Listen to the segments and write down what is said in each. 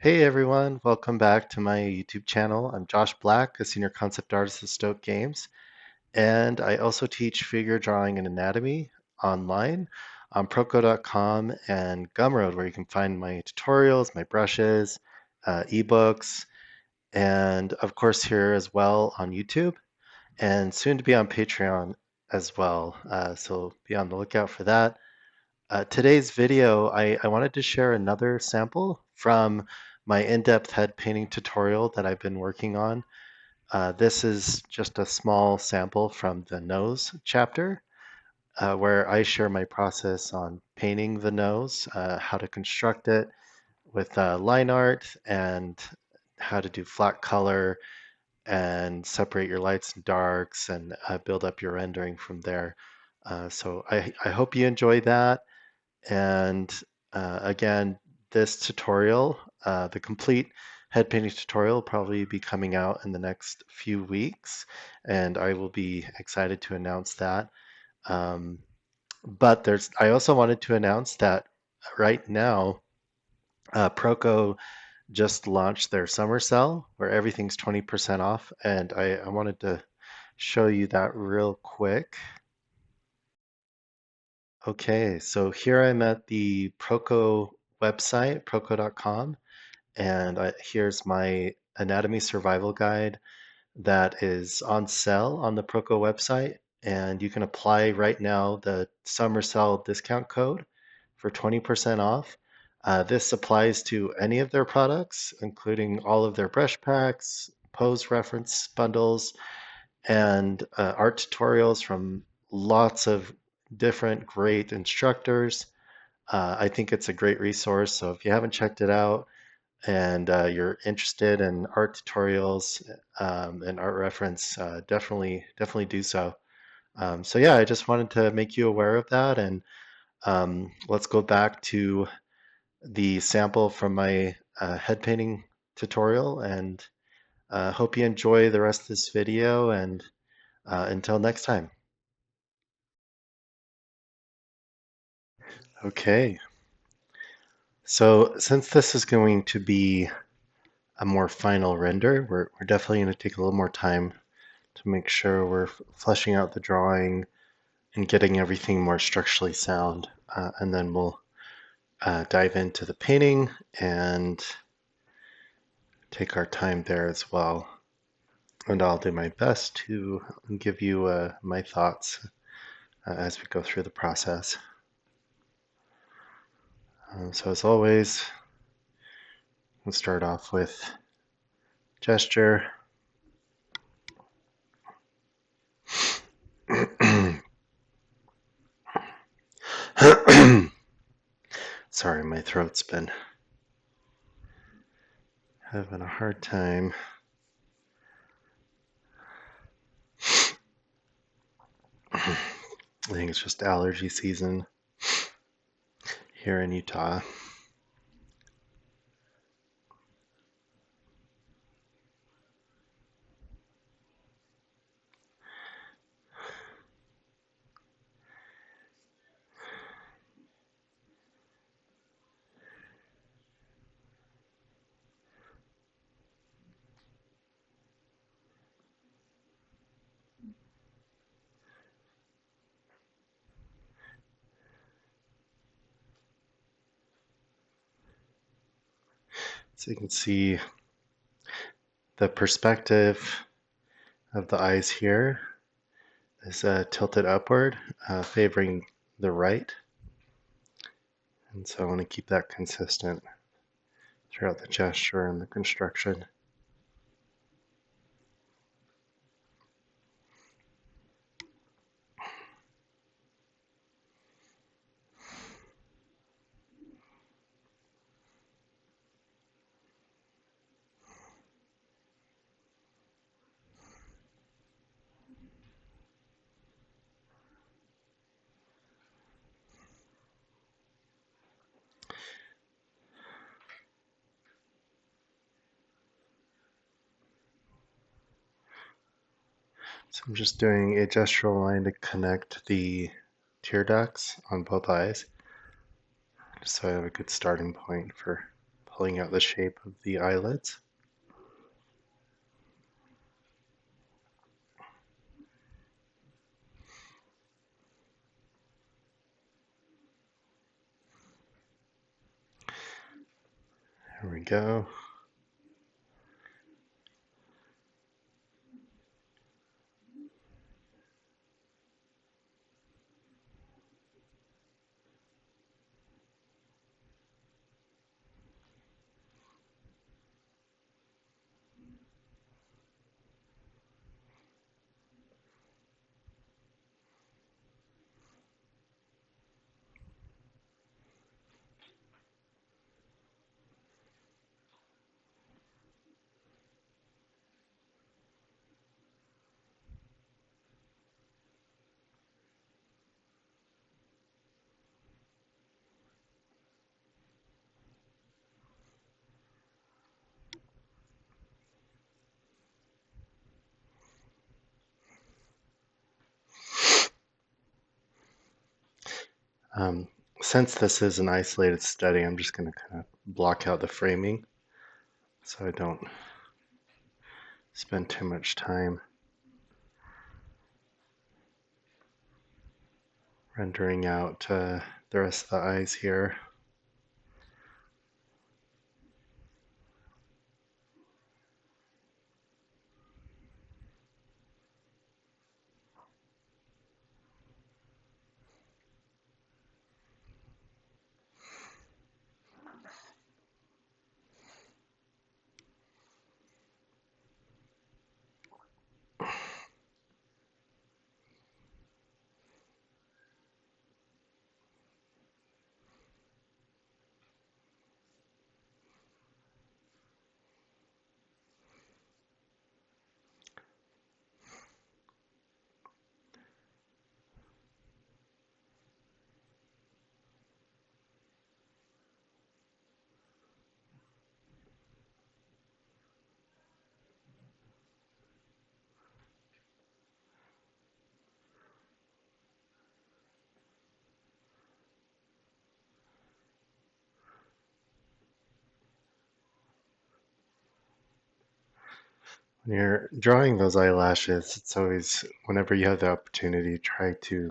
Hey everyone, welcome back to my YouTube channel. I'm Josh Black, a senior concept artist at Stoke Games, and I also teach figure drawing and anatomy online on Proko.com and Gumroad, where you can find my tutorials, my brushes, ebooks, and of course here as well on YouTube, and soon to be on Patreon as well. So be on the lookout for that. Today's video, I wanted to share another sample from my in-depth head painting tutorial that I've been working on. This is just a small sample from the nose chapter, where I share my process on painting the nose, how to construct it with line art, and how to do flat color and separate your lights and darks and build up your rendering from there. So I hope you enjoy that. And again, this tutorial, the complete head painting tutorial, will probably be coming out in the next few weeks, and I will be excited to announce that. Um, I also wanted to announce that right now, Proko just launched their summer sale where everything's 20% off, and I wanted to show you that real quick. Okay, so here I'm at the Proko website, proko.com, and here's my anatomy survival guide that is on sale on the Proko website. And you can apply right now the summer sale discount code for 20% off. This applies to any of their products, including all of their brush packs, pose reference bundles, and art tutorials from lots of different great instructors. I think it's a great resource. So if you haven't checked it out and you're interested in art tutorials and art reference, definitely do so. So yeah, I just wanted to make you aware of that. And let's go back to the sample from my head painting tutorial, and hope you enjoy the rest of this video. And until next time. Okay, so since this is going to be a more final render, we're definitely going to take a little more time to make sure we're fleshing out the drawing and getting everything more structurally sound. And then we'll dive into the painting and take our time there as well. And I'll do my best to give you my thoughts as we go through the process. So as always, we'll start off with gesture. Sorry, my throat's been having a hard time. I think it's just allergy season here in Utah. So you can see the perspective of the eyes here is tilted upward, favoring the right. And so I want to keep that consistent throughout the gesture and the construction. So I'm just doing a gestural line to connect the tear ducts on both eyes, just so I have a good starting point for pulling out the shape of the eyelids. There we go. Um, since this is an isolated study, I'm just going to kind of block out the framing so I don't spend too much time rendering out the rest of the eyes here. When you're drawing those eyelashes, it's always, whenever you have the opportunity, try to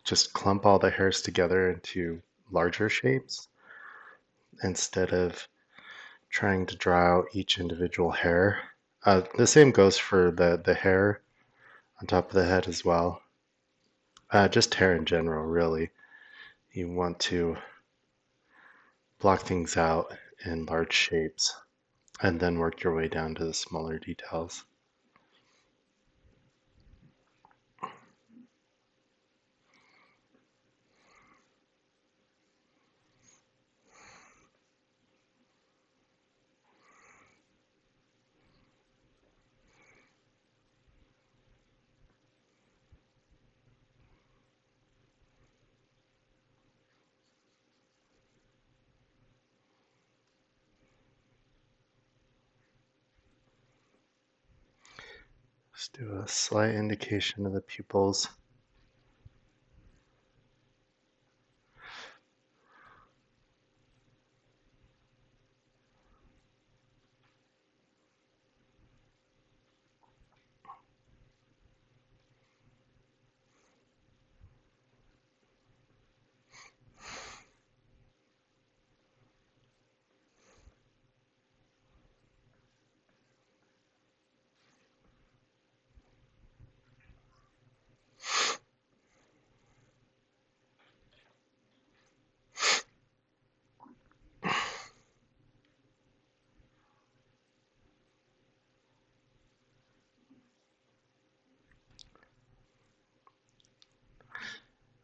just clump all the hairs together into larger shapes instead of trying to draw out each individual hair. The same goes for the hair on top of the head as well. Just hair in general, really. You want to block things out in large shapes and then work your way down to the smaller details. Let's do a slight indication of the pupils.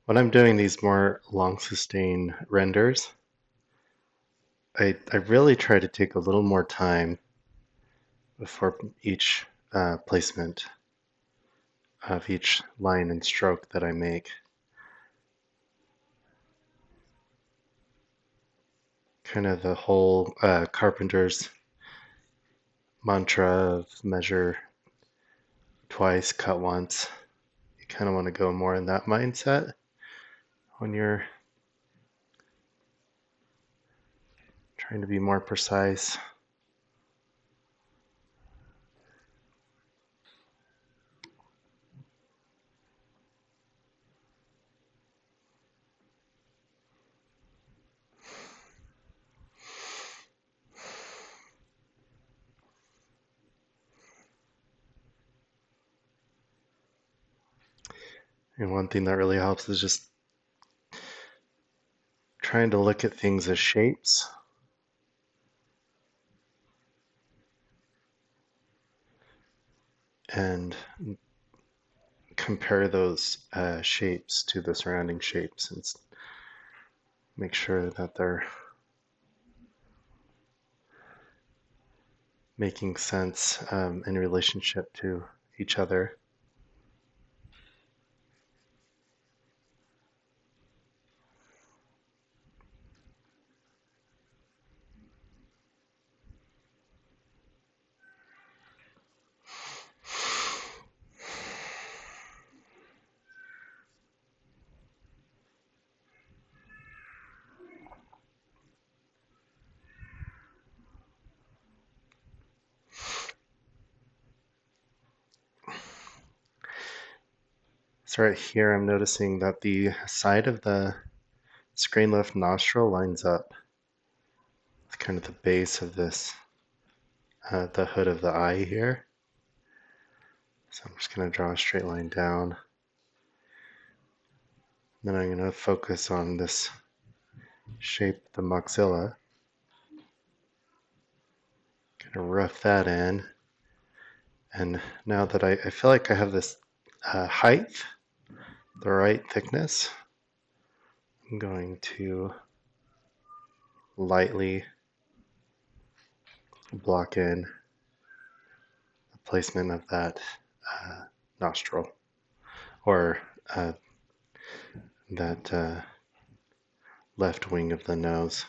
When I'm doing these more long sustain renders, I really try to take a little more time before each placement of each line and stroke that I make. Kind of the whole carpenter's mantra of measure twice, cut once. You kind of want to go more in that mindset when you're Trying to be more precise. And one thing that really helps is just trying to look at things as shapes and compare those shapes to the surrounding shapes and make sure that they're making sense in relationship to each other. So right here, I'm noticing that the side of the screen left nostril lines up with kind of the base of this, the hood of the eye here. So I'm just going to draw a straight line down. Then I'm going to focus on this shape, the maxilla. Kind of rough that in. And now that I feel like I have this height, the right thickness, I'm going to lightly block in the placement of that nostril, or that left wing of the nose.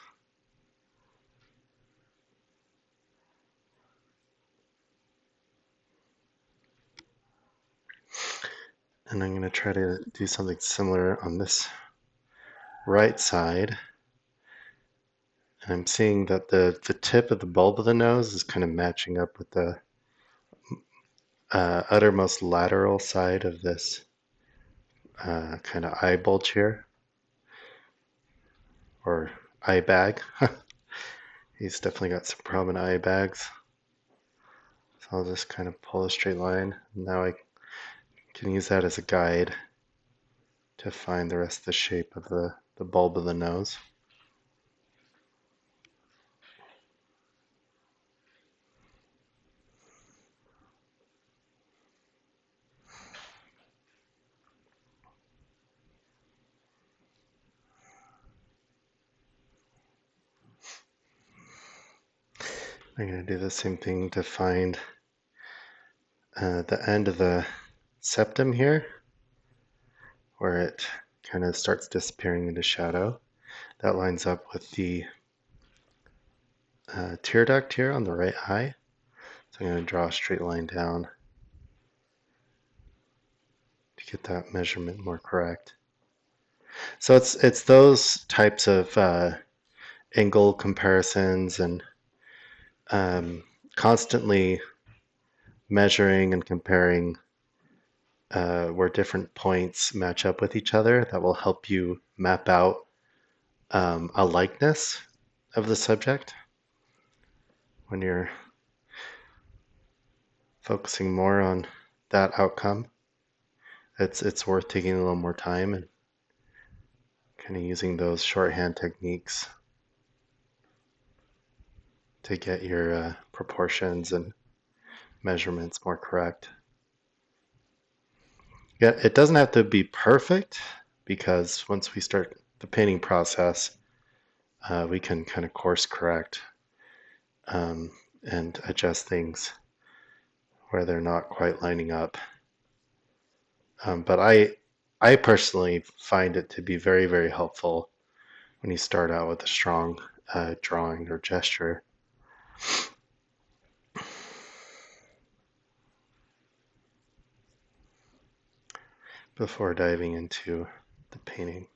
And I'm going to try to do something similar on this right side. And I'm seeing that the tip of the bulb of the nose is kind of matching up with the uttermost lateral side of this kind of eye bulge here, or eye bag. He's definitely got some prominent eye bags. So I'll just kind of pull a straight line. Now I can use that as a guide to find the rest of the shape of the bulb of the nose. I'm going to do the same thing to find the end of the septum here, where it kind of starts disappearing into shadow. That lines up with the tear duct here on the right eye. So I'm going to draw a straight line down to get that measurement more correct. So it's those types of angle comparisons and constantly measuring and comparing where different points match up with each other that will help you map out a likeness of the subject when you're focusing more on that outcome. It's worth taking a little more time and kind of using those shorthand techniques to get your proportions and measurements more correct. Yeah, it doesn't have to be perfect, because once we start the painting process, we can kind of course correct and adjust things where they're not quite lining up. But I personally find it to be very, very helpful when you start out with a strong drawing or gesture. Before diving into the painting.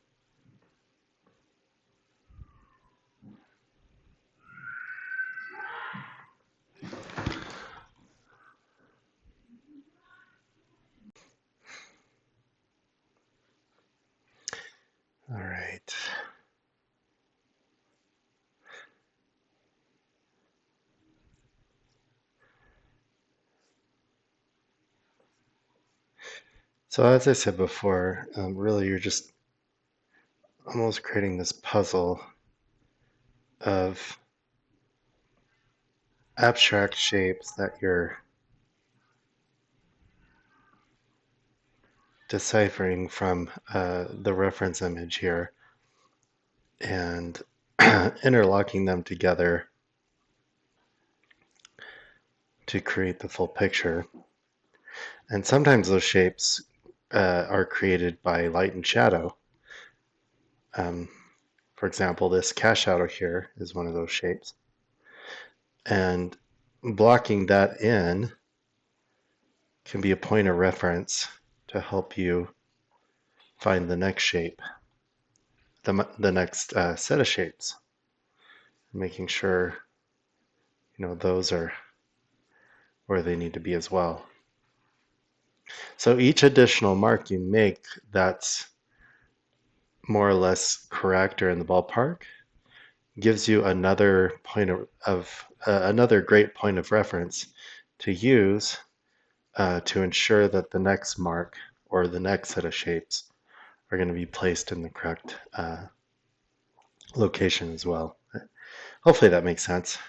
So as I said before, really you're just almost creating this puzzle of abstract shapes that you're deciphering from the reference image here and interlocking them together to create the full picture. And sometimes those shapes are created by light and shadow. Um, for example, this cash shadow here is one of those shapes. And blocking that in can be a point of reference to help you find the next shape, the next set of shapes, making sure those are where they need to be as well. So each additional mark you make that's more or less correct or in the ballpark gives you another point of another great point of reference to use to ensure that the next mark or the next set of shapes are going to be placed in the correct location as well. Hopefully that makes sense.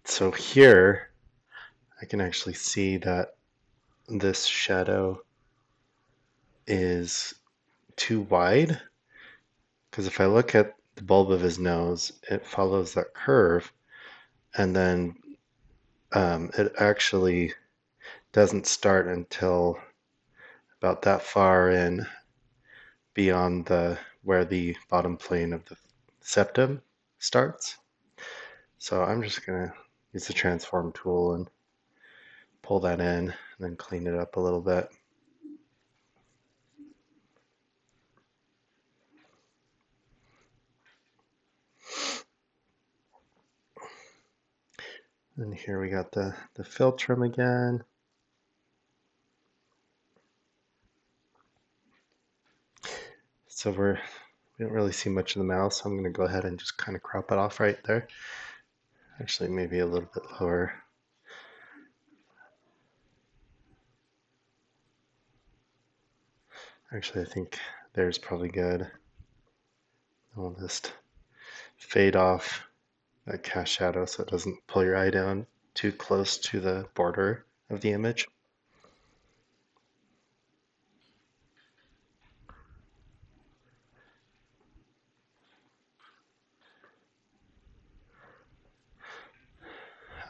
So here I can actually see that this shadow is too wide, because if I look at the bulb of his nose, it follows that curve, and then it actually doesn't start until about that far in beyond where the bottom plane of the septum starts. So I'm just going to use the transform tool and pull that in and then clean it up a little bit. And here we got the fill trim again. So we don't really see much of the mouth, so I'm going to go ahead and just kind of crop it off right there. Actually, maybe a little bit lower. Actually, I think there's probably good. I'll just fade off that cast shadow so it doesn't pull your eye down too close to the border of the image.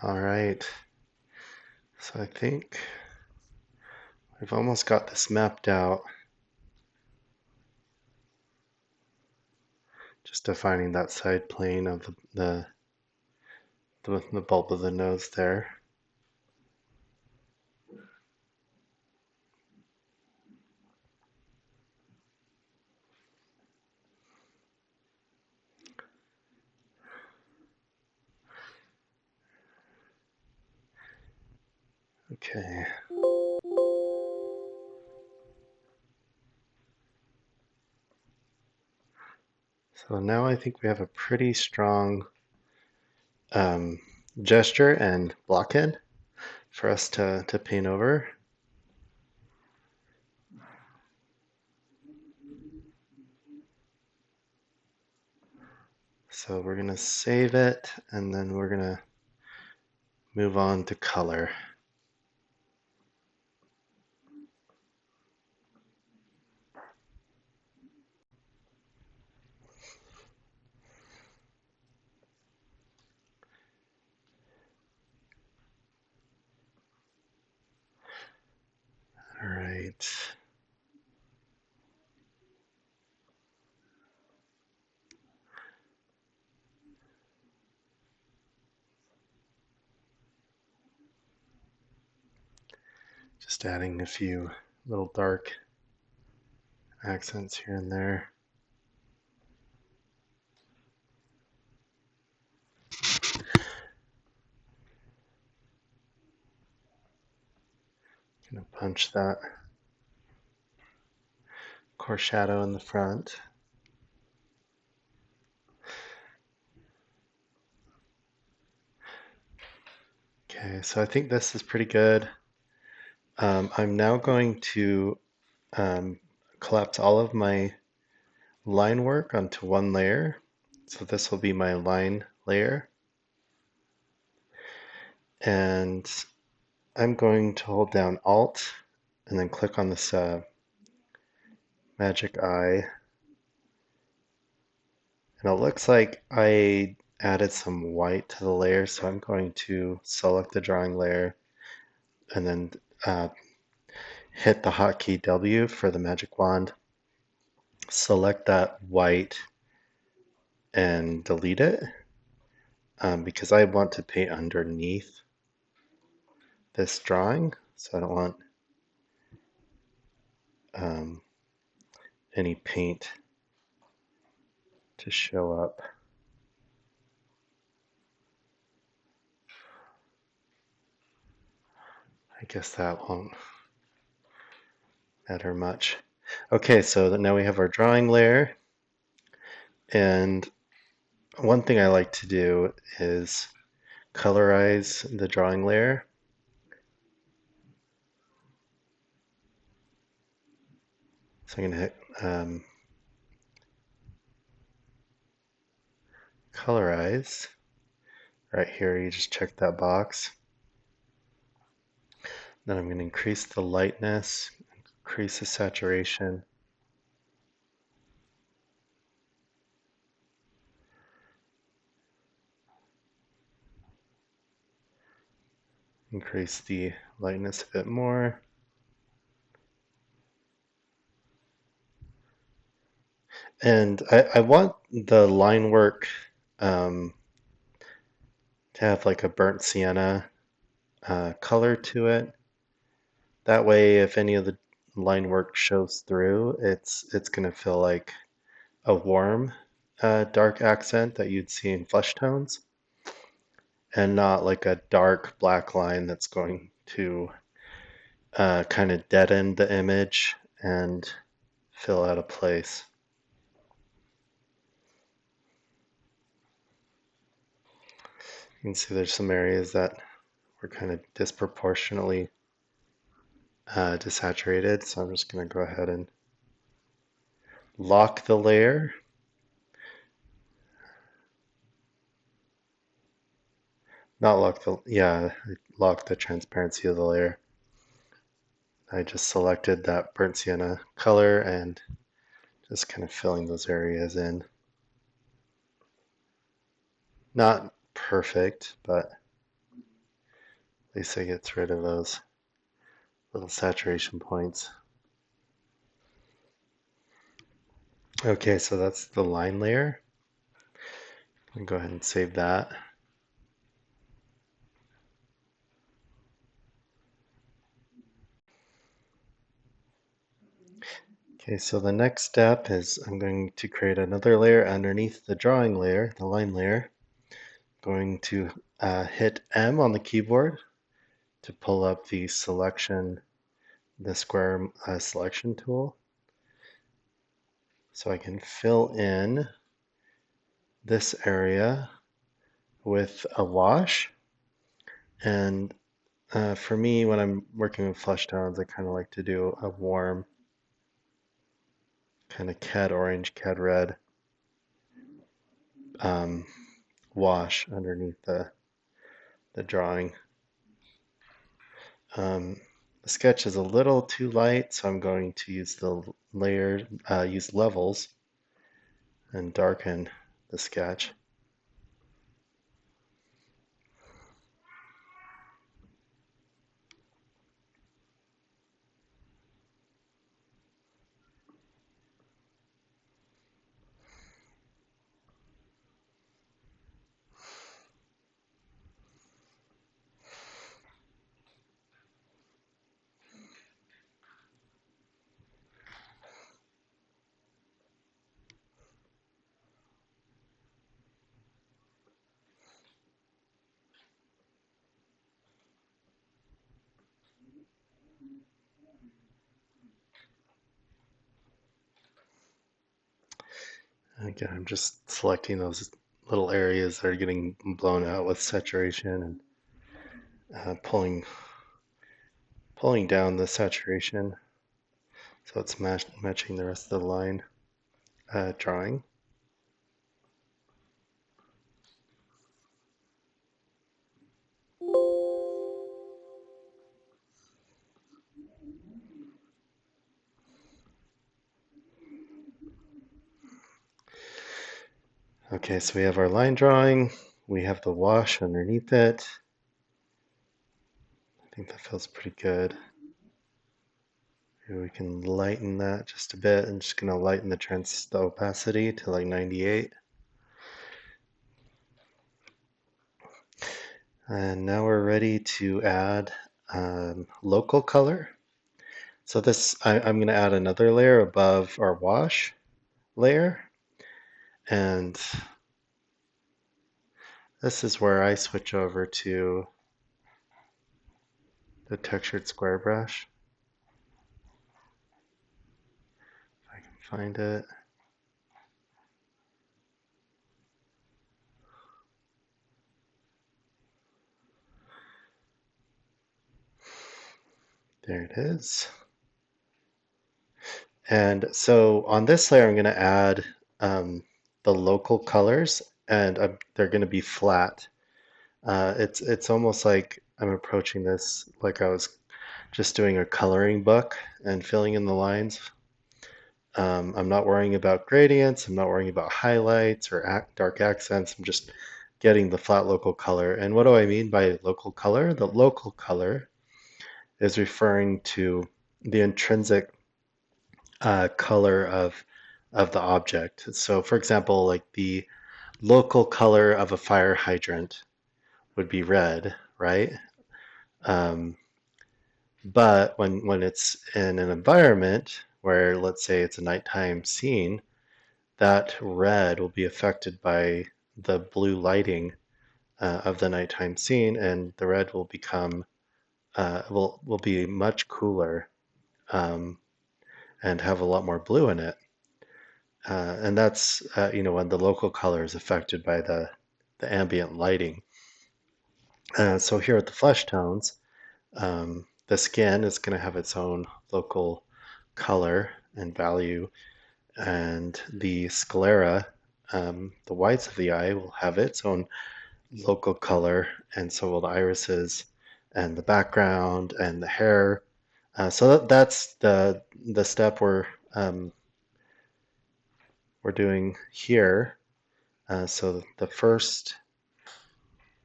All right, so I think I've almost got this mapped out. Just defining that side plane of the bulb of the nose there. Okay. So now I think we have a pretty strong gesture and blockhead for us to paint over. So we're going to save it, and then we're going to move on to color. All right. Just adding a few little dark accents here and there. punch that core shadow in the front. Okay, so I think this is pretty good. I'm now going to collapse all of my line work onto one layer. So this will be my line layer. And I'm going to hold down Alt and then click on this magic eye. And it looks like I added some white to the layer, so I'm going to select the drawing layer and then hit the hotkey W for the magic wand, select that white and delete it because I want to paint underneath this drawing, so I don't want any paint to show up. I guess that won't matter much. Okay, so now we have our drawing layer, and one thing I like to do is colorize the drawing layer. So I'm going to hit colorize. Right here, you just check that box. Then I'm going to increase the lightness, increase the saturation. Increase the lightness a bit more. And I want the line work to have like a burnt sienna color to it. That way, if any of the line work shows through, it's going to feel like a warm dark accent that you'd see in flesh tones, and not like a dark black line that's going to kind of deaden the image and fill out of place. You can see there's some areas that were kind of disproportionately desaturated, so I'm just going to go ahead and lock the layer. Not lock the, yeah, lock the transparency of the layer. I just selected that burnt sienna color and just kind of filling those areas in. Not perfect, but at least it gets rid of those little saturation points. Okay, so that's the line layer. I'll go ahead and save that. Okay, so the next step is I'm going to create another layer underneath the drawing layer, the line layer. I'm going to hit M on the keyboard to pull up the selection, the square selection tool. So I can fill in this area with a wash. And for me, when I'm working with flesh tones, I kind of like to do a warm kind of cad orange, cad red wash underneath the drawing. The sketch is a little too light, so I'm going to use the layer, use levels and darken the sketch. And again, I'm just selecting those little areas that are getting blown out with saturation and pulling down the saturation so it's matching the rest of the line drawing. Okay, so we have our line drawing. We have the wash underneath it. I think that feels pretty good. Maybe we can lighten that just a bit. I'm just gonna lighten the opacity to like 98. And now we're ready to add local color. So I'm gonna add another layer above our wash layer. And this is where I switch over to the textured square brush. If I can find it. There it is. And so on this layer, I'm going to add the local colors, and they're going to be flat. It's almost like I'm approaching this like I was just doing a coloring book and filling in the lines. I'm not worrying about gradients. I'm not worrying about highlights or dark accents. I'm just getting the flat local color. And what do I mean by local color? The local color is referring to the intrinsic color of the object. So, for example, like the local color of a fire hydrant would be red, right? Um, but when it's in an environment where, let's say, it's a nighttime scene, that red will be affected by the blue lighting of the nighttime scene, and the red will become will be much cooler um, and have a lot more blue in it. And that's when the local color is affected by the ambient lighting. So here at the flesh tones, the skin is going to have its own local color and value, and the sclera, the whites of the eye, will have its own local color, and so will the irises and the background and the hair. So that's the step we're doing here. So the first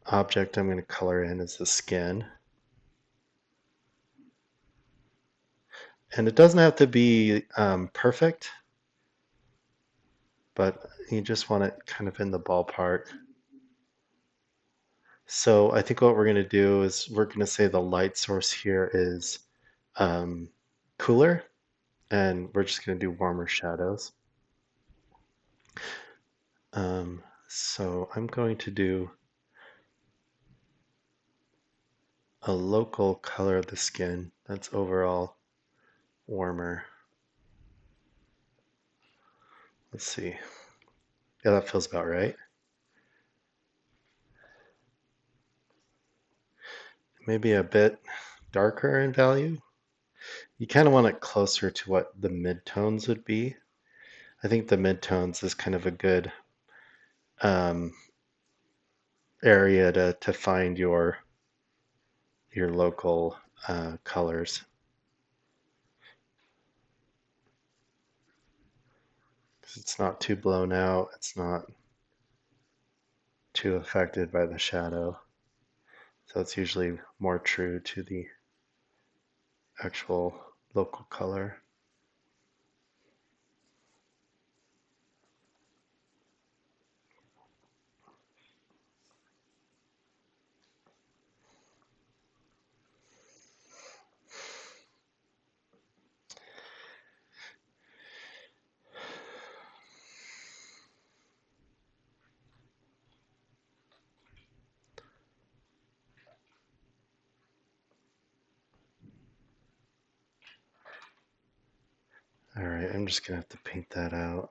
object I'm going to color in is the skin. And it doesn't have to be perfect, but you just want it kind of in the ballpark. So I think what we're going to do is we're going to say the light source here is um, cooler, and we're just going to do warmer shadows. So I'm going to do a local color of the skin that's overall warmer. Let's see. Yeah, that feels about right. Maybe a bit darker in value. You kind of want it closer to what the midtones would be. I think the midtones is kind of a good um, area to find your local colors. It's not too blown out. It's not too affected by the shadow. So it's usually more true to the actual local color. All right, I'm just gonna have to paint that out.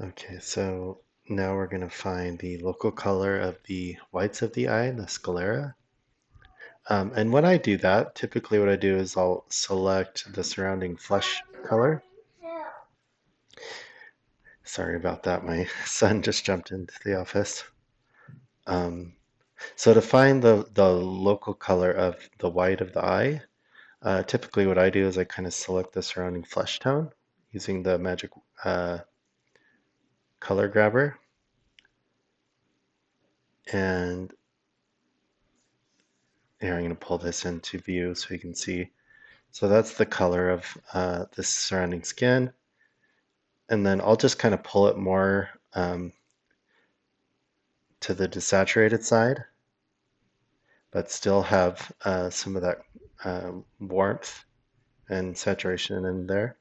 Okay, so now we're going to find the local color of the whites of the eye, the sclera. And when I do that, typically what I do is I'll select the surrounding flesh color. Sorry about that, my son just jumped into the office. Um, so to find the local color of the white of the eye, typically what I do is I kind of select the surrounding flesh tone using the magic uh, color grabber. And here I'm going to pull this into view so you can see. So that's the color of the surrounding skin. And then I'll just kind of pull it more to the desaturated side, but still have some of that warmth and saturation in there.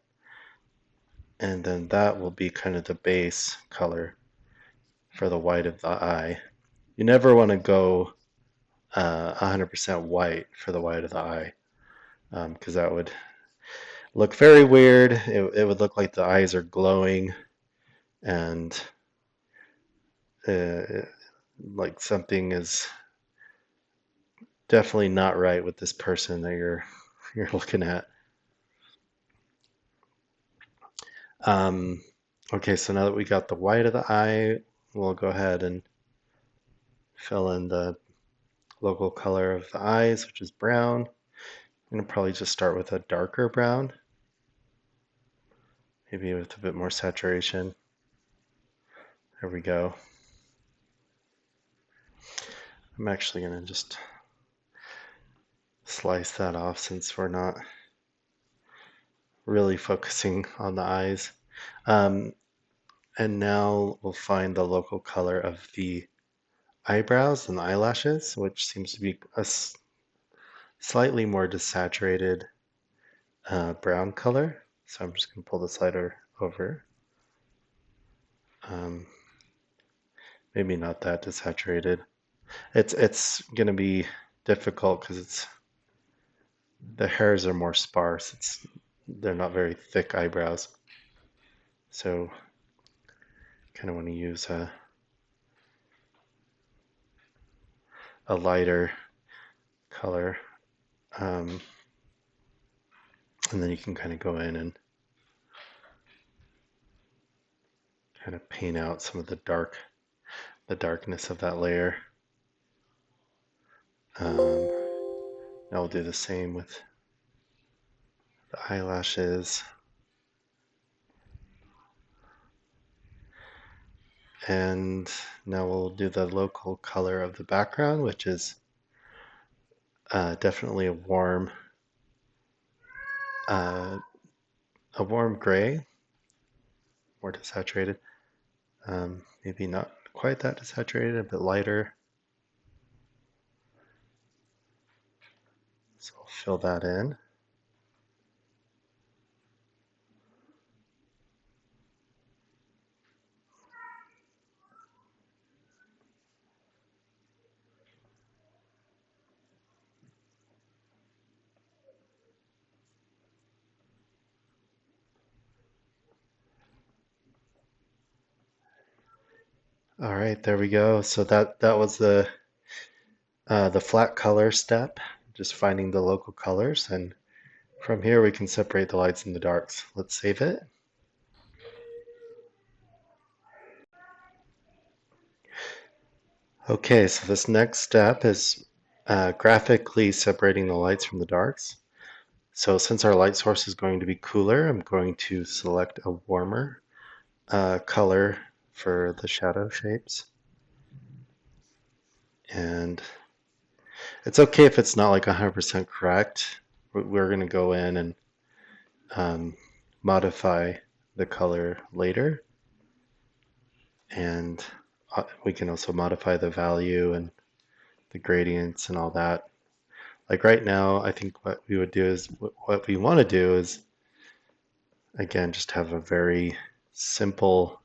And then that will be kind of the base color for the white of the eye. You never want to go 100% white for the white of the eye because that would look very weird. It would look like the eyes are glowing and uh, like something is definitely not right with this person that you're looking at. Um, okay, so now that we got the white of the eye, we'll go ahead and fill in the local color of the eyes, which is brown. I'm gonna probably just start with a darker brown, maybe with a bit more saturation. There we go. I'm actually gonna just slice that off since we're not really focusing on the eyes. Um, and now we'll find the local color of the eyebrows and the eyelashes, which seems to be a slightly more desaturated brown color. So I'm just going to pull the slider over. Um, maybe not that desaturated. It's going to be difficult because it's the hairs are more sparse. They're not very thick eyebrows. So kind of want to use a lighter color. Um, and then you can kind of go in and kind of paint out some of the darkness of that layer. Now we'll do the same with the eyelashes. And now we'll do the local color of the background, which is definitely uh, a warm gray, more desaturated. Maybe not quite that desaturated, a bit lighter. So I'll fill that in. All right, there we go. So that was the flat color step, just finding the local colors, and from here we can separate the lights and the darks. Let's save it. Okay, so this next step is graphically separating the lights from the darks. So since our light source is going to be cooler, I'm going to select a warmer color for the shadow shapes. And it's okay if it's not like 100% correct. We're going to go in and modify the color later. And we can also modify the value and the gradients and all that. Like right now, I think what we would do is, what we want to do is, again, just have a very simple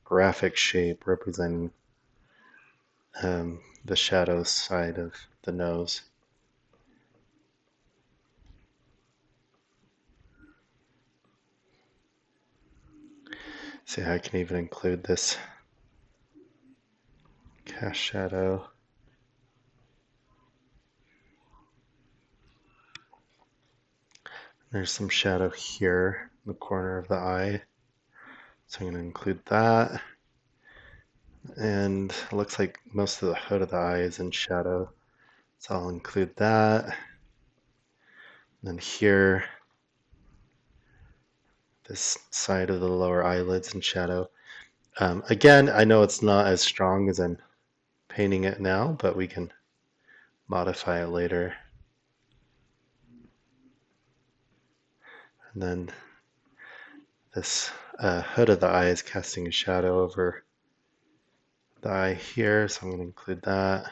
graphic shape representing the shadow side of the nose. See, I can even include this cast shadow. There's some shadow here in the corner of the eye. So I'm going to include that. And it looks like most of the hood of the eye is in shadow. So I'll include that. And then here, this side of the lower eyelids in shadow. Again, I know it's not as strong as I'm painting it now, but we can modify it later. And then this hood of the eye is casting a shadow over the eye here, so I'm going to include that.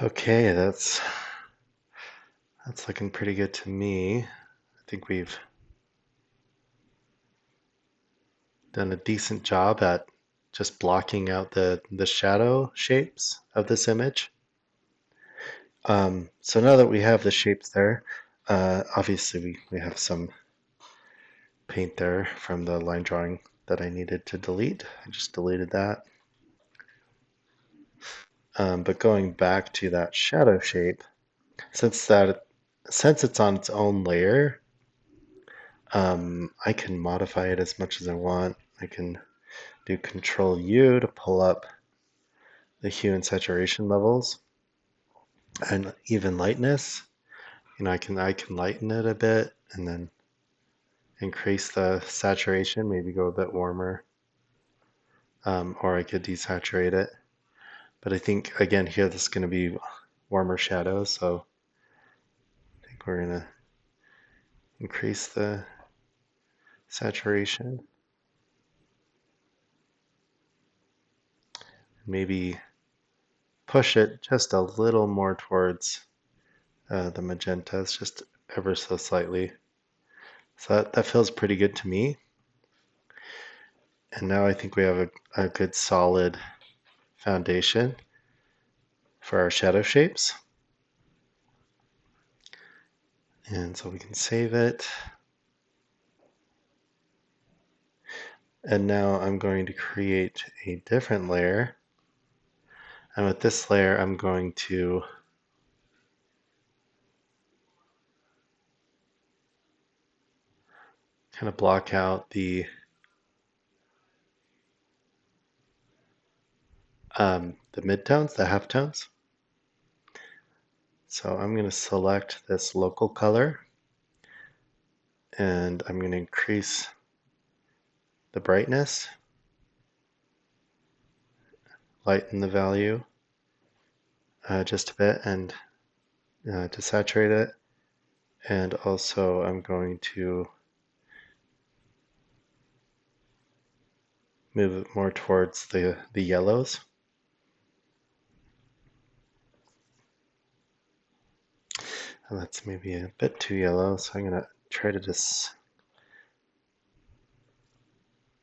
Okay, that's looking pretty good to me. I think we've done a decent job at just blocking out the shadow shapes of this image. So now that we have the shapes there, obviously we have some paint there from the line drawing that I needed to delete. I just deleted that. But going back to that shadow shape, since it's on its own layer, I can modify it as much as I want. I can do Control U to pull up the hue and saturation levels and even lightness. I can lighten it a bit and then increase the saturation, maybe go a bit warmer, or I could desaturate it. But I think again here this is going to be warmer shadows, so I think we're going to increase the saturation. Maybe push it just a little more towards the magentas, just ever so slightly. So that feels pretty good to me. And now I think we have a good solid foundation for our shadow shapes. And so we can save it. And now I'm going to create a different layer. And with this layer, I'm going to kind of block out the midtones, the halftones. So I'm going to select this local color and I'm going to increase the brightness, lighten the value just a bit and to saturate it. And also I'm going to move it more towards the yellows. And that's maybe a bit too yellow, so I'm going to try to just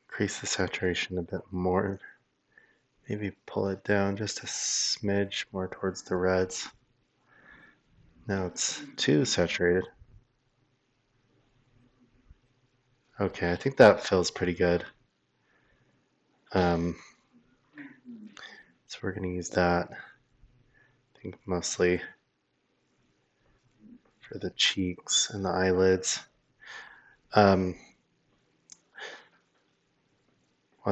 increase the saturation a bit more. Maybe pull it down just a smidge more towards the reds. Now it's too saturated. Okay, I think that feels pretty good. So we're going to use that, I think mostly for the cheeks and the eyelids. One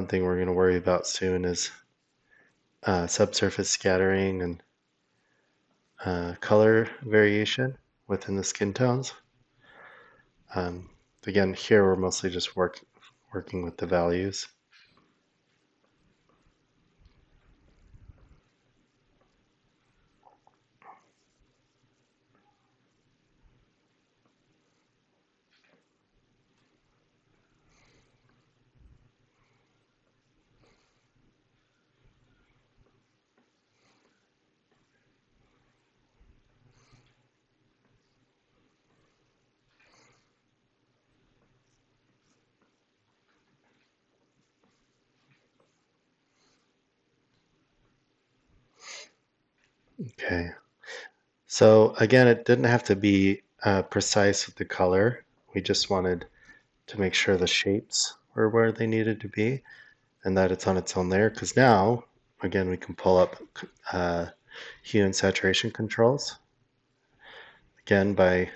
thing we're going to worry about soon is subsurface scattering and color variation within the skin tones. Again, here we're mostly just working with the values. Okay. So again, it didn't have to be precise with the color. We just wanted to make sure the shapes were where they needed to be and that it's on its own layer. Because now, again, we can pull up uh, hue and saturation controls, again by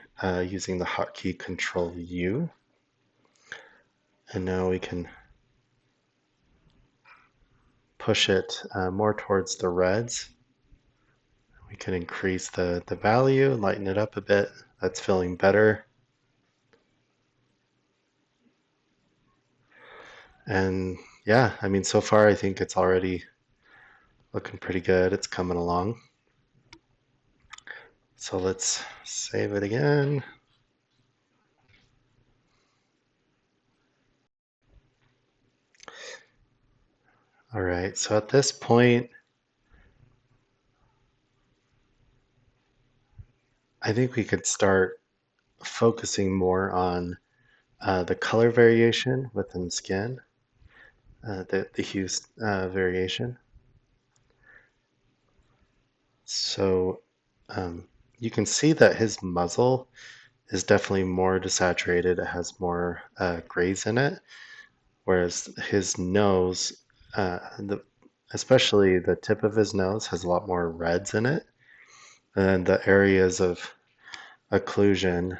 using the hotkey Control U. And now we can push it more towards the reds. We can increase the value, lighten it up a bit. That's feeling better. And yeah, I mean, so far I think it's already looking pretty good. It's coming along. So let's save it again. All right, so at this point, I think we could start focusing more on the color variation within skin, the hue variation. So you can see that his muzzle is definitely more desaturated. It has more grays in it, whereas his nose, especially the tip of his nose, has a lot more reds in it. And the areas of occlusion,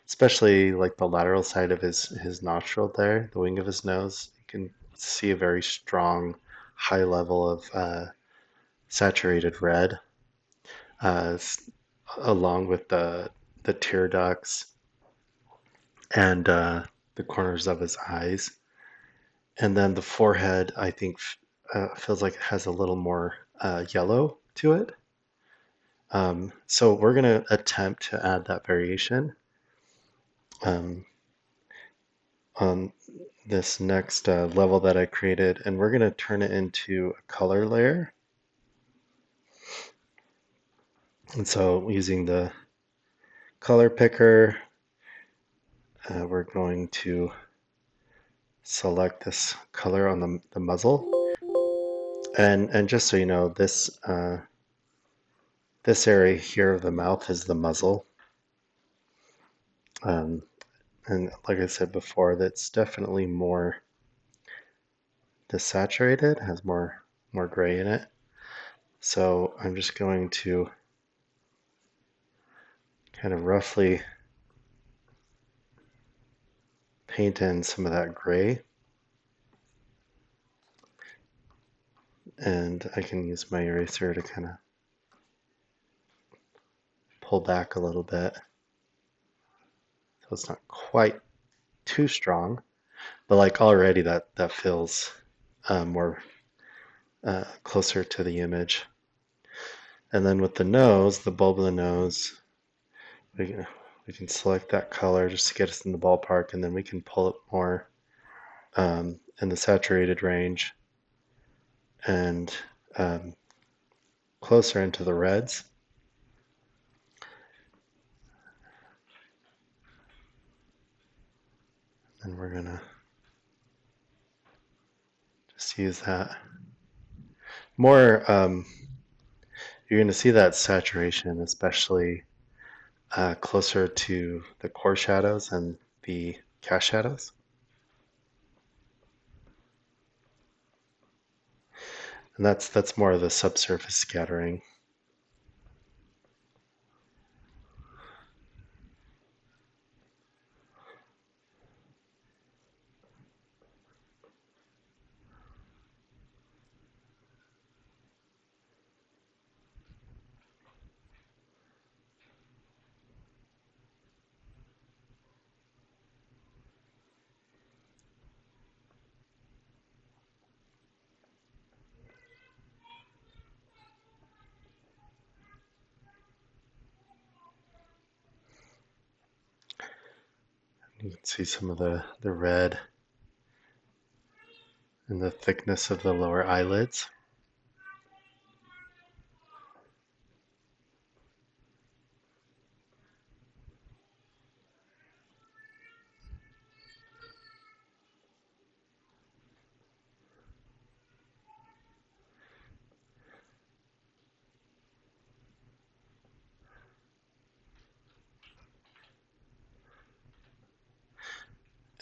especially like the lateral side of his nostril there, the wing of his nose, you can see a very strong, high level of saturated red, uh, along with the tear ducts and the corners of his eyes. And then the forehead, I think, feels like it has a little more yellow to it. So we're going to attempt to add that variation um, on this next level that I created, and we're going to turn it into a color layer. And so using the color picker, we're going to select this color on the muzzle. And just so you know, this area here of the mouth is the muzzle. Um, and like I said before, that's definitely more desaturated, has more gray in it. So I'm just going to kind of roughly paint in some of that gray. And I can use my eraser to kind of pull back a little bit. So it's not quite too strong, but like already that feels more closer to the image. And then with the nose, the bulb of the nose, we can select that color just to get us in the ballpark, and then we can pull it more in the saturated range and closer into the reds. And we're gonna just use that more. You're gonna see that saturation, especially closer to the core shadows and the cast shadows. And that's more of the subsurface scattering. You can see some of the red and the thickness of the lower eyelids.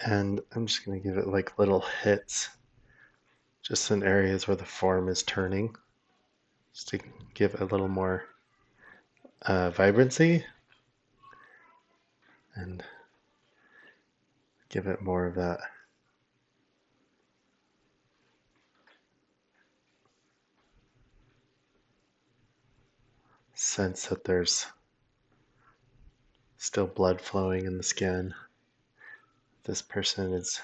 And I'm just going to give it like little hits, just in areas where the form is turning, just to give it a little more vibrancy and give it more of that sense that there's still blood flowing in the skin. This person is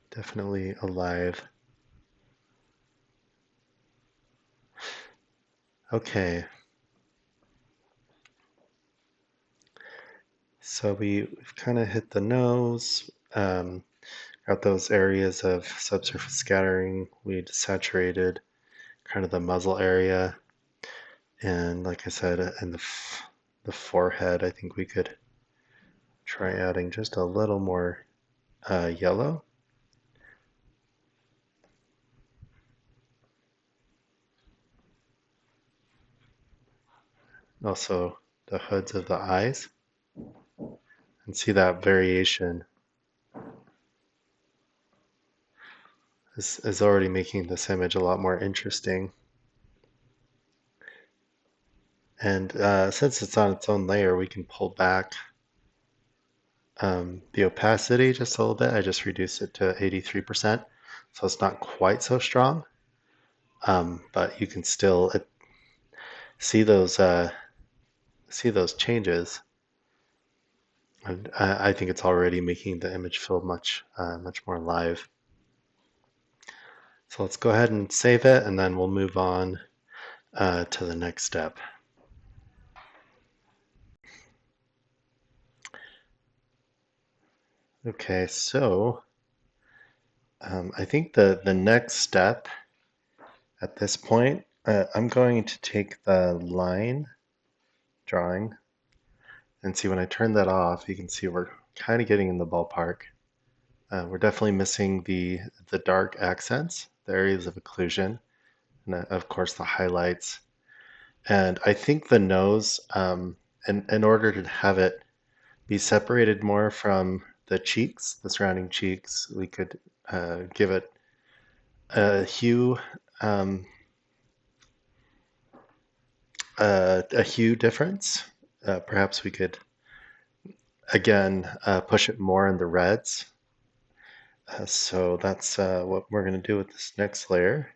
definitely alive. Okay, so we've kind of hit the nose, got those areas of subsurface scattering. We saturated kind of the muzzle area, and like I said, in the forehead, I think we could try adding just a little more yellow. Also, the hoods of the eyes, and see that variation is already making this image a lot more interesting. And since it's on its own layer, we can pull back the opacity just a little bit. I just reduced it to 83%, so it's not quite so strong, but you can still see those changes. And I think it's already making the image feel much more alive. So let's go ahead and save it, and then we'll move on to the next step. Okay, so I think the next step at this point, I'm going to take the line drawing and see when I turn that off, you can see we're kind of getting in the ballpark. We're definitely missing the dark accents, the areas of occlusion, and of course the highlights. And I think the nose, in order to have it be separated more from the cheeks, the surrounding cheeks, we could give it a hue, a hue difference. Perhaps we could again push it more in the reds. So that's what we're going to do with this next layer.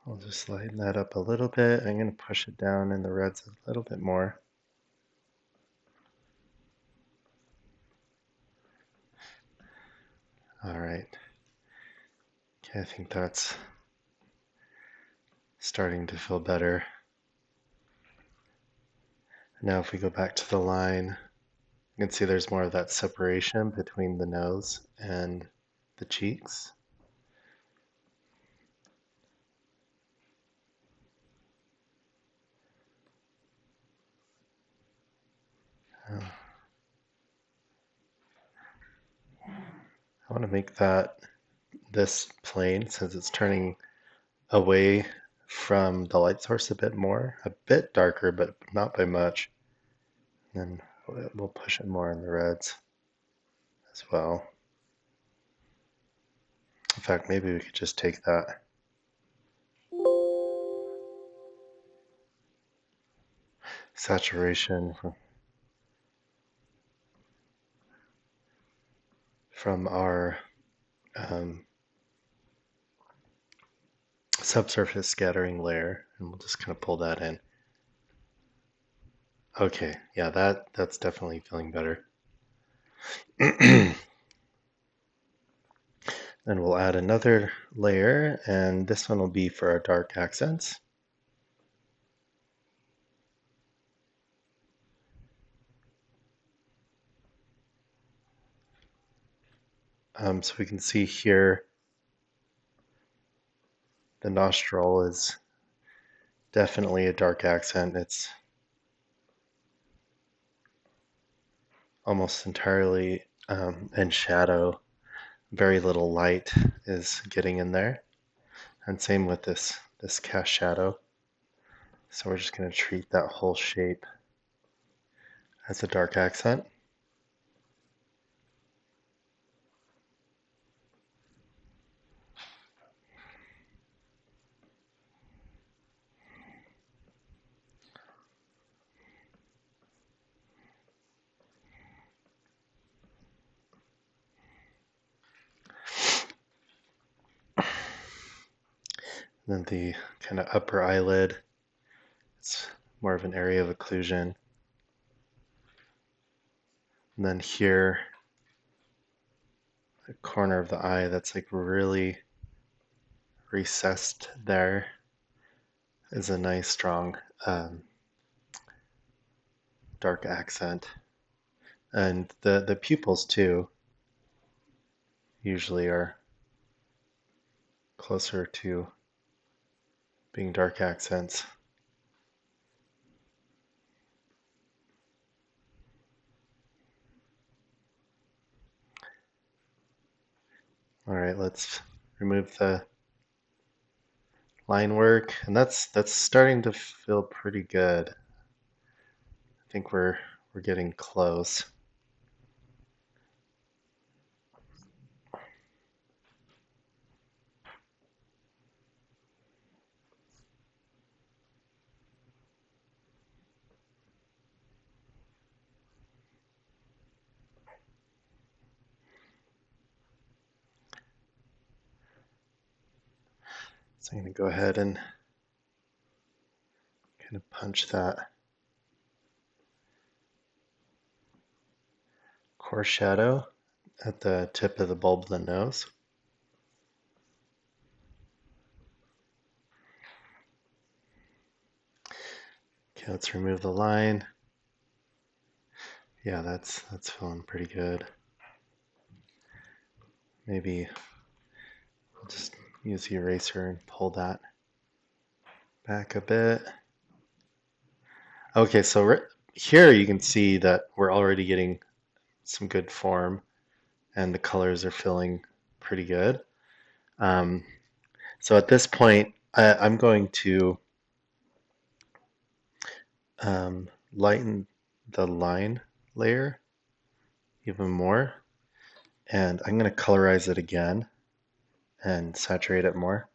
I'll just lighten that up a little bit. I'm going to push it down in the reds a little bit more. All right. Okay, I think that's starting to feel better. Now if we go back to the line, you can see there's more of that separation between the nose and the cheeks. I want to make this plane, since it's turning away from the light source a bit darker, but not by much. And then we'll push it more in the reds as well. In fact, maybe we could just take that saturation from our subsurface scattering layer, and we'll just kind of pull that in. Okay, yeah, that's definitely feeling better. Then we'll add another layer, and this one will be for our dark accents. So we can see here the nostril is definitely a dark accent. It's almost entirely in shadow. Very little light is getting in there. And same with this cast shadow. So we're just going to treat that whole shape as a dark accent. And then the kind of upper eyelid, it's more of an area of occlusion. And then here, the corner of the eye that's like really recessed there is a nice strong dark accent. And the pupils too usually are closer to being dark accents. All right, let's remove the line work, and that's starting to feel pretty good. I think we're getting close. So I'm going to go ahead and kind of punch that core shadow at the tip of the bulb of the nose. Okay, let's remove the line. Yeah, that's feeling pretty good. Maybe I'll just use the eraser and pull that back a bit. Okay, so here you can see that we're already getting some good form and the colors are feeling pretty good. So at this point, I'm going to lighten the line layer even more, and I'm going to colorize it again and saturate it more.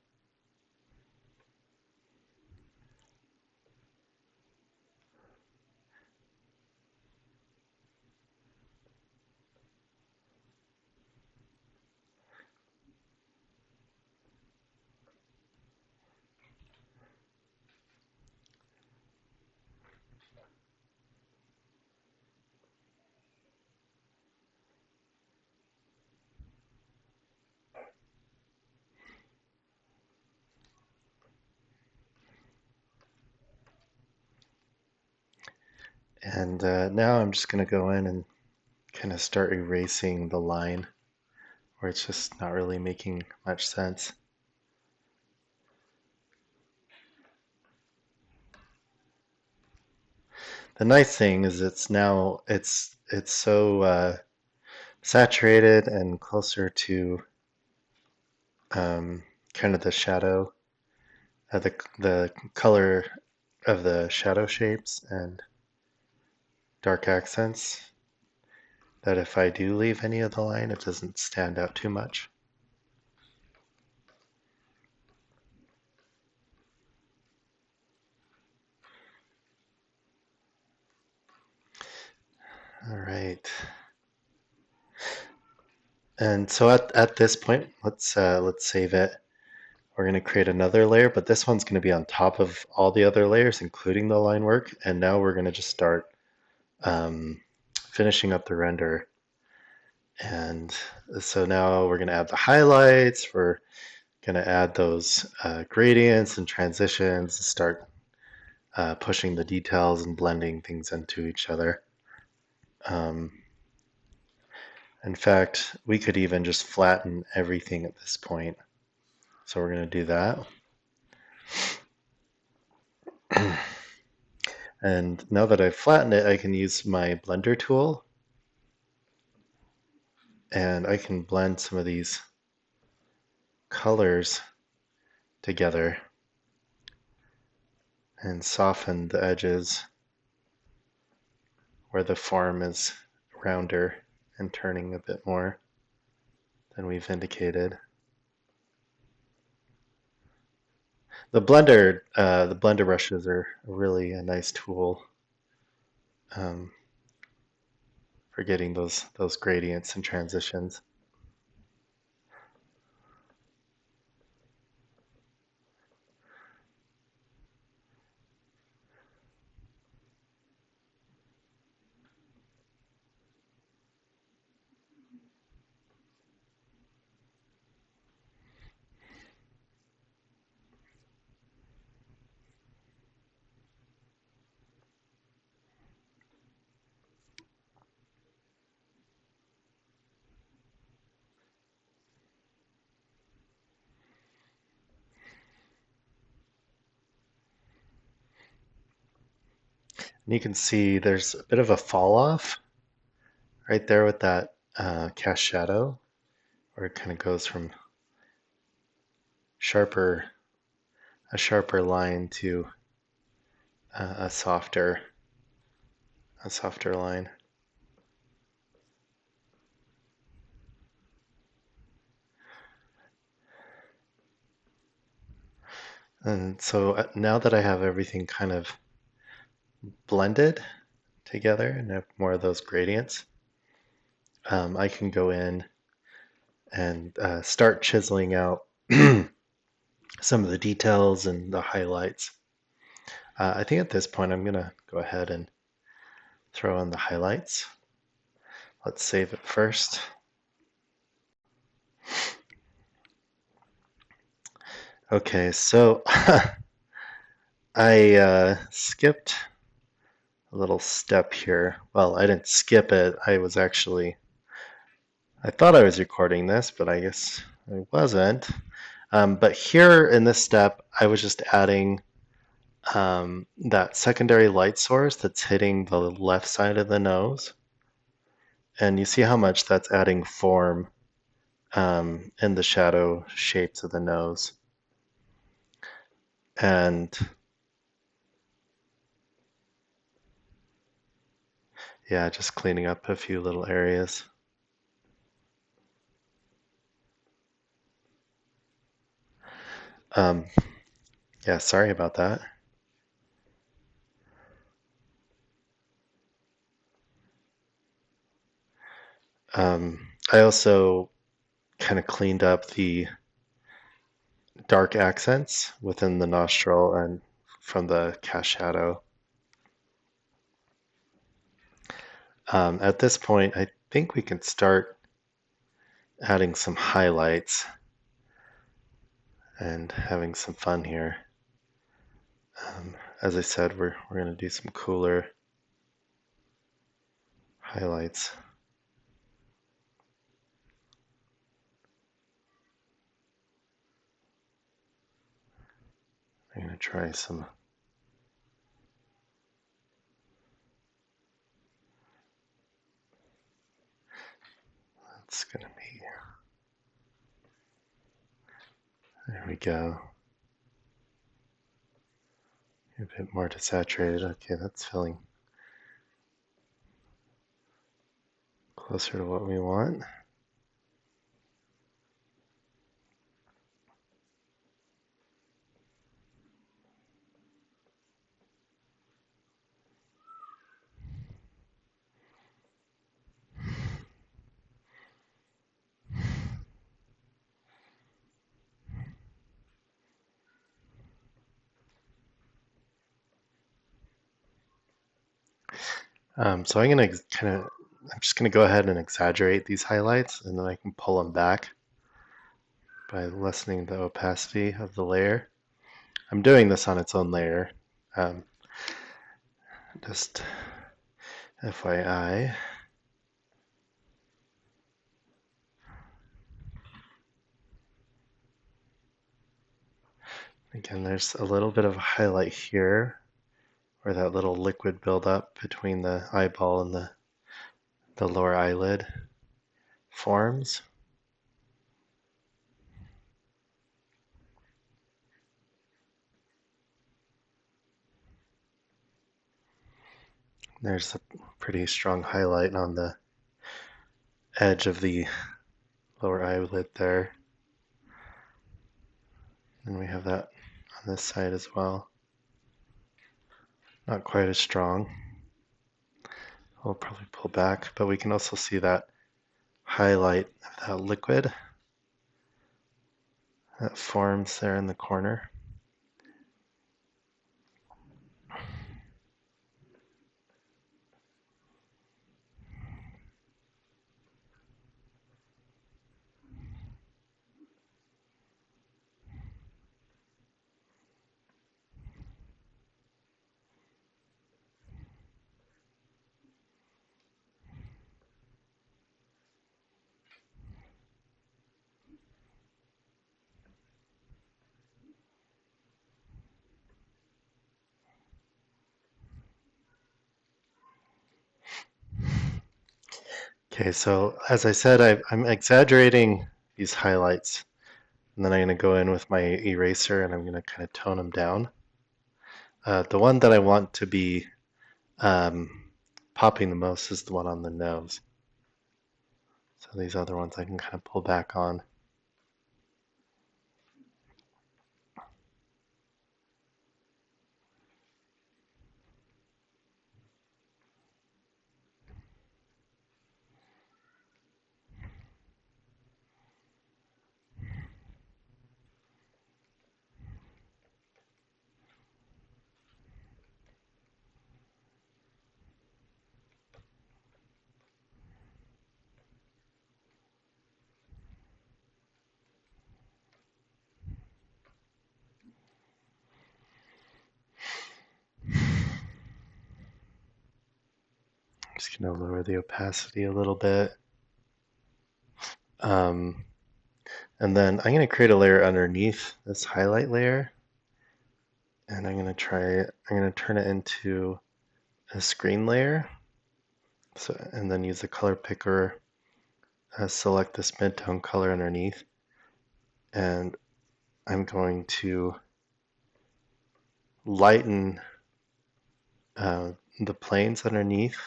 And now I'm just going to go in and kind of start erasing the line where it's just not really making much sense. The nice thing is it's so saturated and closer to kind of the shadow, the color of the shadow shapes and dark accents, that if I do leave any of the line, it doesn't stand out too much. All right. And so at this point, let's save it. We're going to create another layer, but this one's going to be on top of all the other layers, including the line work. And now we're going to just start finishing up the render. And so now we're going to add the highlights. We're going to add those gradients and transitions and start pushing the details and blending things into each other. In fact, we could even just flatten everything at this point. So we're going to do that. And now that I've flattened it, I can use my blender tool And I can blend some of these colors together and soften the edges where the form is rounder and turning a bit more than we've indicated. The blender brushes are really a nice tool um, for getting those gradients and transitions. And you can see there's a bit of a fall off right there with that cast shadow, where it kind of goes from sharper a sharper line to a softer line. And so now that I have everything kind of blended together and have more of those gradients, I can go in and start chiseling out some of the details and the highlights. I think at this point I'm going to go ahead and throw in the highlights. Let's save it first. Okay, so I skipped a little step here. Well, I didn't skip it. I thought I was recording this, but I guess I wasn't. But here in this step, I was just adding that secondary light source that's hitting the left side of the nose. And you see how much that's adding form in the shadow shapes of the nose. And yeah, just cleaning up a few little areas. Yeah, sorry about that. I also kind of cleaned up the dark accents within the nostril and from the cast shadow. At this point, I think we can start adding some highlights and having some fun here. As I said, we're going to do some cooler highlights. I'm going to try some. That's going to be. There we go. A bit more desaturated. Okay, that's feeling closer to what we want. So I'm just gonna go ahead and exaggerate these highlights, and then I can pull them back by lessening the opacity of the layer. I'm doing this on its own layer, um, just FYI. Again, there's a little bit of a highlight here, where that little liquid buildup between the eyeball and the lower eyelid forms. There's a pretty strong highlight on the edge of the lower eyelid there. And we have that on this side as well. Not quite as strong. We'll probably pull back, but we can also see that highlight of that liquid that forms there in the corner. Okay, so as I said, I'm exaggerating these highlights, and then I'm going to go in with my eraser and I'm going to kind of tone them down. The one that I want to be popping the most is the one on the nose. So these other ones I can kind of pull back on. I'm just going to lower the opacity a little bit. And then I'm going to create a layer underneath this highlight layer. And I'm going to turn it into a screen layer. So, and then use the color picker, select this mid-tone color underneath. And I'm going to lighten the planes underneath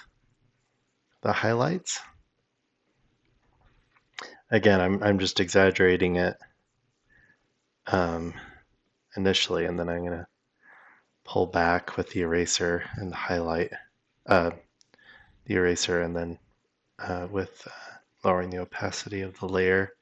the highlights. Again, I'm just exaggerating it initially, and then I'm going to pull back with the eraser and the highlight, the eraser, and then with lowering the opacity of the layer.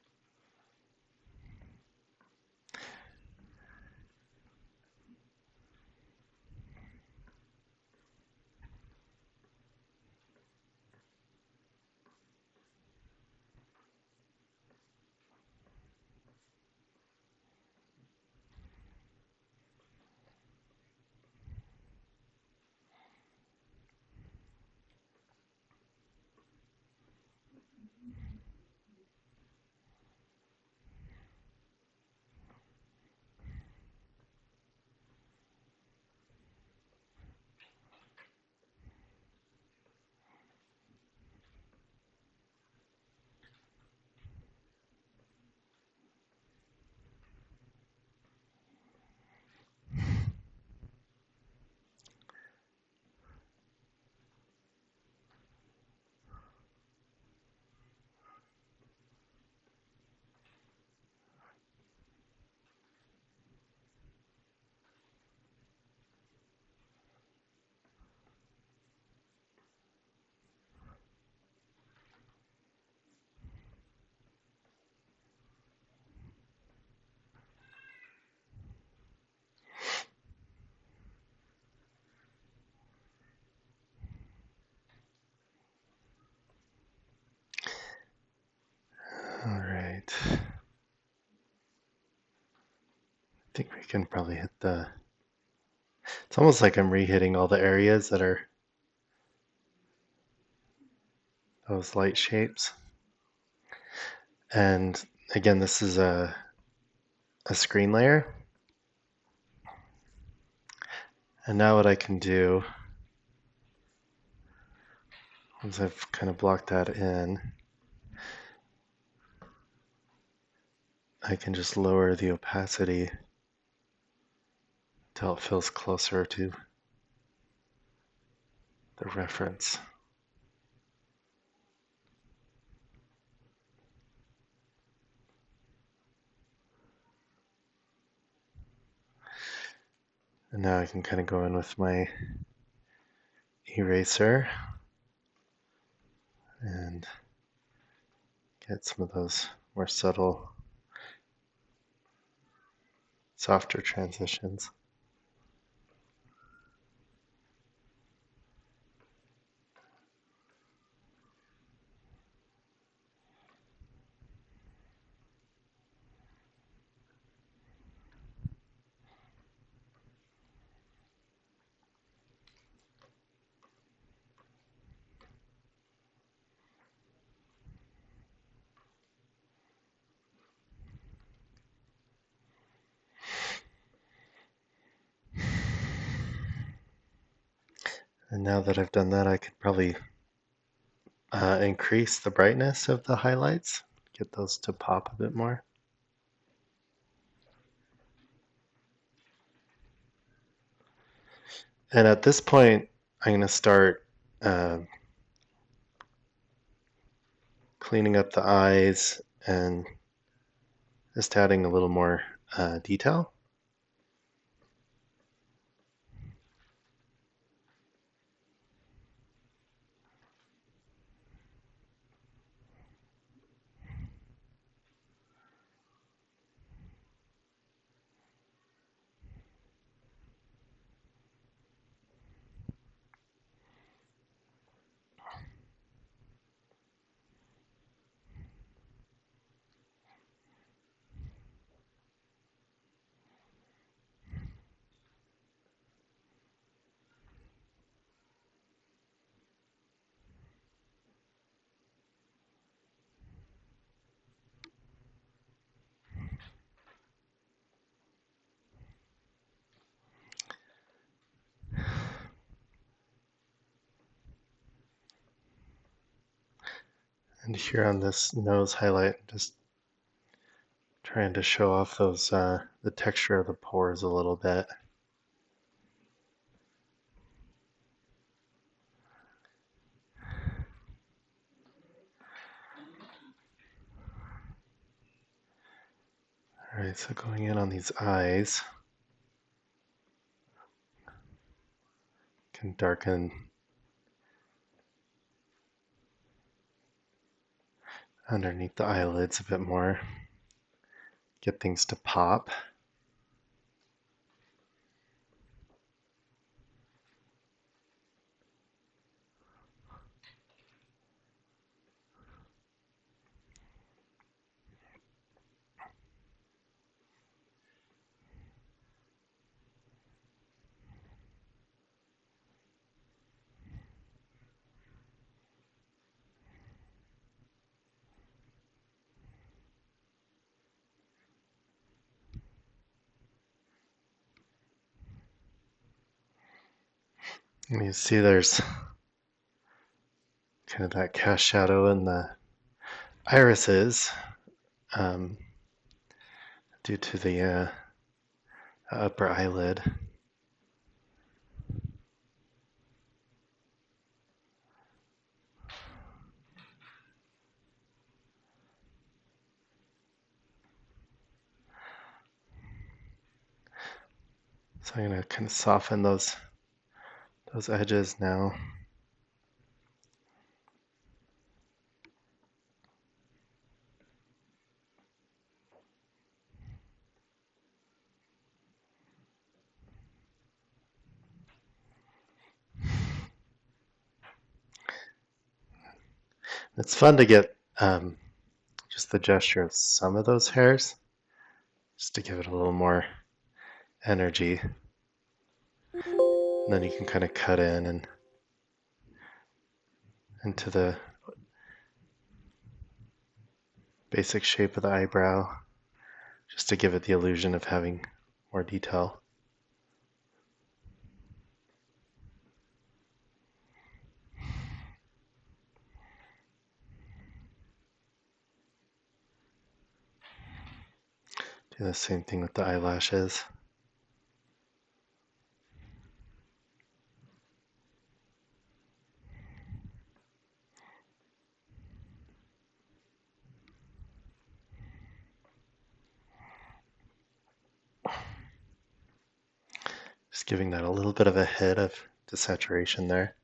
All right. I think we can probably hit the... It's almost like I'm re-hitting all the areas that are those light shapes. And again, this is a screen layer. And now what I can do, once I've kind of blocked that in, I can just lower the opacity until it feels closer to the reference. And now I can kind of go in with my eraser and get some of those more subtle, softer transitions. And now that I've done that, I could probably increase the brightness of the highlights, get those to pop a bit more. And at this point, I'm going to start cleaning up the eyes and just adding a little more detail. And here on this nose highlight, just trying to show off those the texture of the pores a little bit. All right, so going in on these eyes, can darken underneath the eyelids a bit more, get things to pop. And you see there's kind of that cast shadow in the irises um, due to the upper eyelid. So I'm going to kind of soften those edges now. It's fun to get just the gesture of some of those hairs, just to give it a little more energy. And then you can kind of cut in and into the basic shape of the eyebrow, just to give it the illusion of having more detail. Do the same thing with the eyelashes. Just giving that a little bit of a hit of desaturation there.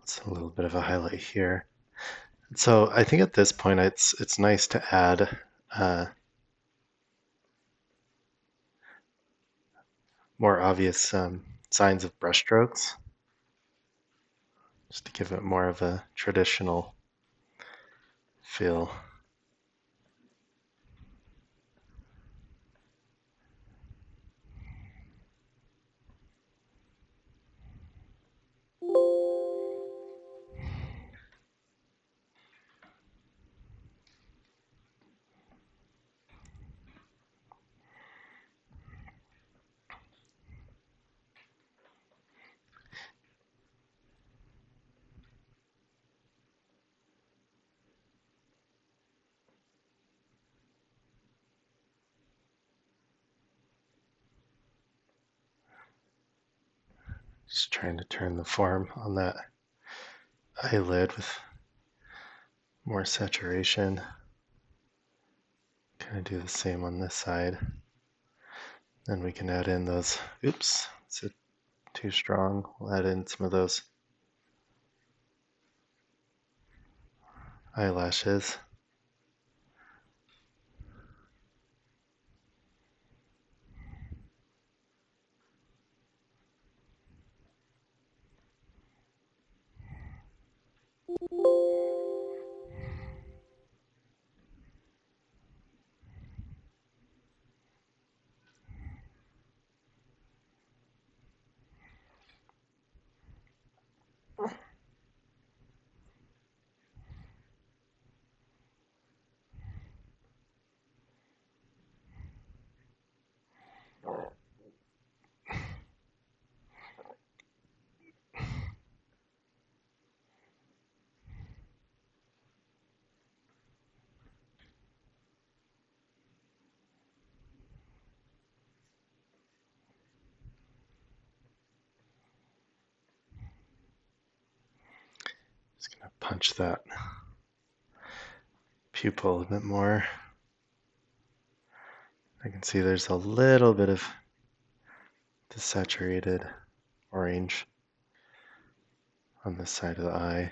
It's a little bit of a highlight here. So I think at this point it's nice to add more obvious signs of brushstrokes, just to give it more of a traditional feel. Just trying to turn the form on that eyelid with more saturation. Kind of do the same on this side. Then we can add in those, oops, is it too strong? We'll add in some of those eyelashes. Just gonna punch that pupil a bit more. I can see there's a little bit of desaturated orange on this side of the eye.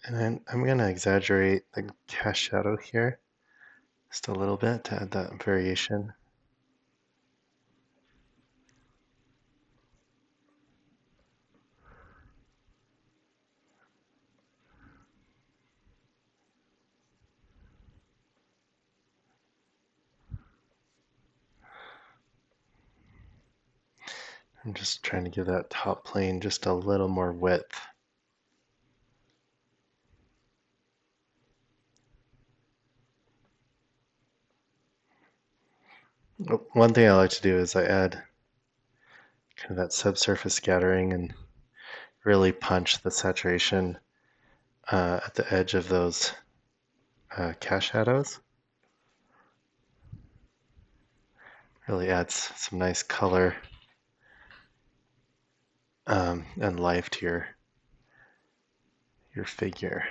And then I'm gonna exaggerate the cast shadow here just a little bit to add that variation. I'm just trying to give that top plane just a little more width. One thing I like to do is I add kind of that subsurface scattering and really punch the saturation at the edge of those cast shadows. Really adds some nice color and life to your figure.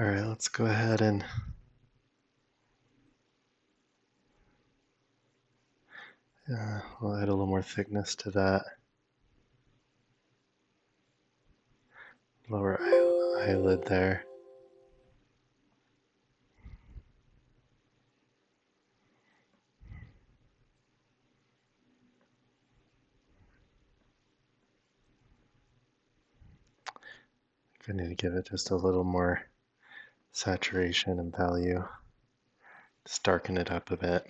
All right, let's go ahead and we'll add a little more thickness to that lower eyelid there. I need to give it just a little more saturation and value. Just darken it up a bit.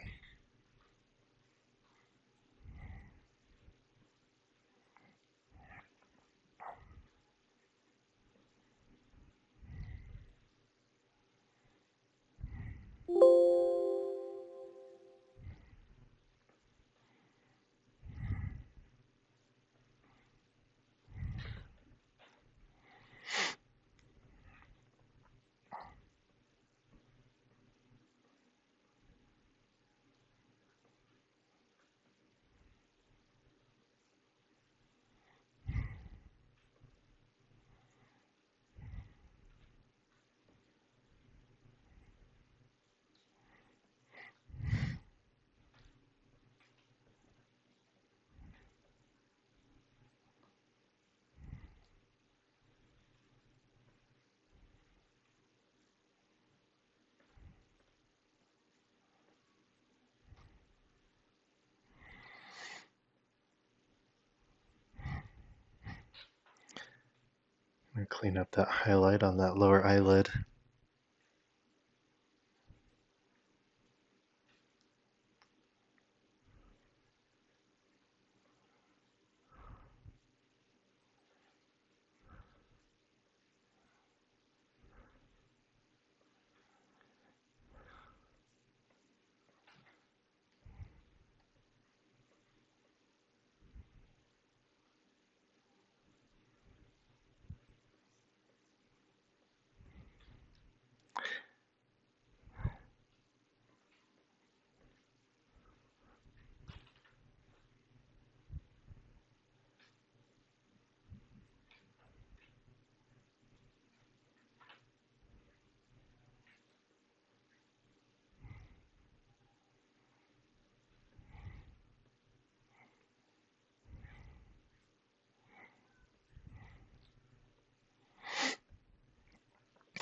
I'm going to clean up that highlight on that lower eyelid.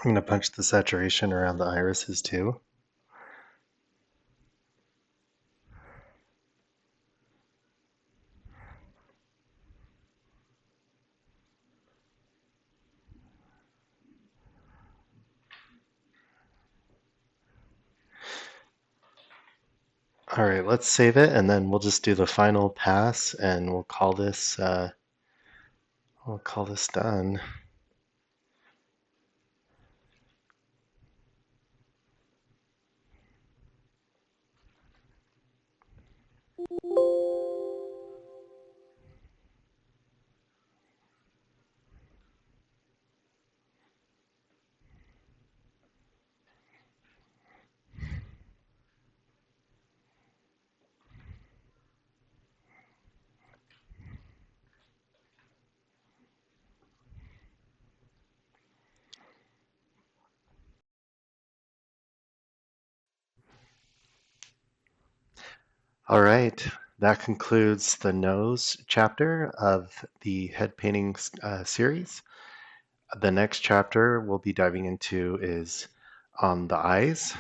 I'm going to punch the saturation around the irises too. All right, let's save it and then we'll just do the final pass and we'll call this done. All right, that concludes the nose chapter of the head painting series. The next chapter we'll be diving into is on the eyes.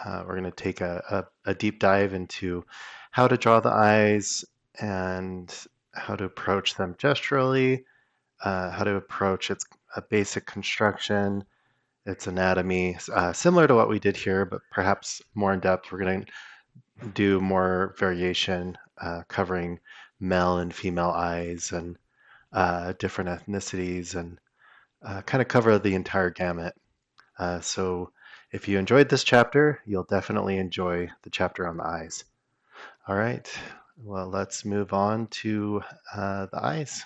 We're going to take a deep dive into how to draw the eyes and how to approach them gesturally, how to approach its a basic construction, its anatomy, similar to what we did here, but perhaps more in depth. We're going to do more variation, covering male and female eyes and different ethnicities and kind of cover the entire gamut. So if you enjoyed this chapter, you'll definitely enjoy the chapter on the eyes. All right, well, let's move on to the eyes.